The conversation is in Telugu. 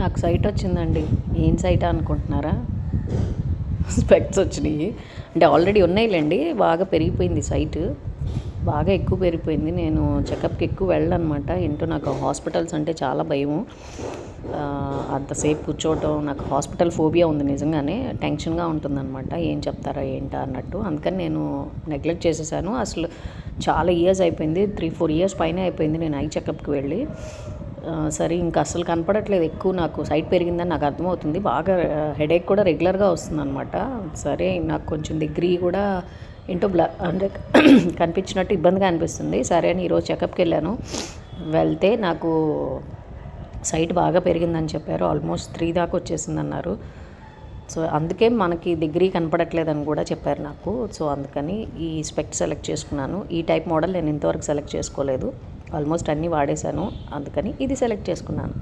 నాకు సైట్ వచ్చిందండి. ఏం సైటా అనుకుంటున్నారా? స్పెక్ట్స్ వచ్చినాయి. అంటే ఆల్రెడీ ఉన్నాయిలేండి. బాగా పెరిగిపోయింది సైటు. బాగా ఎక్కువ పెరిగిపోయింది. నేను చెకప్‌కి ఎక్కువ వెళ్ళననమాట. ఏంటో నాకు హాస్పిటల్స్ అంటే చాలా భయము. అంతసేపు కూర్చోవటం, నాకు హాస్పిటల్ ఫోబియా ఉంది నిజంగానే. టెన్షన్‌గా ఉంటుందనమాట. ఏం చెప్తారా ఏంటా అన్నట్టు. అందుకని నేను నెగ్లెక్ట్ చేసేసాను. అసలు చాలా ఇయర్స్ అయిపోయింది. 3, 4 ఇయర్స్ పైనే అయిపోయింది నేను ఐ చెకప్‌కి వెళ్ళి. సరే ఇంక అస్సలు కనపడట్లేదు ఎక్కువ. నాకు సైట్ పెరిగిందని నాకు అర్థమవుతుంది. బాగా హెడేక్ కూడా రెగ్యులర్గా వస్తుందనమాట. సరే నాకు కొంచెం డిగ్రీ కూడా ఏంటో అంటే కనిపించినట్టు ఇబ్బందిగా అనిపిస్తుంది. సరే అని ఈరోజు చెకప్కి వెళ్ళాను. వెళ్తే నాకు సైట్ బాగా పెరిగిందని చెప్పారు. ఆల్మోస్ట్ 3 దాకా వచ్చేసిందన్నారు. సో అందుకే మనకి డిగ్రీ కనపడట్లేదని కూడా చెప్పారు నాకు. సో అందుకని ఈ స్పెక్ట్ సెలెక్ట్ చేసుకున్నాను. ఈ టైప్ మోడల్ నేను ఇంతవరకు సెలెక్ట్ చేసుకోలేదు. ఆల్మోస్ట్ అన్నీ వాడేశాను. అందుకని ఇది సెలెక్ట్ చేసుకున్నాను.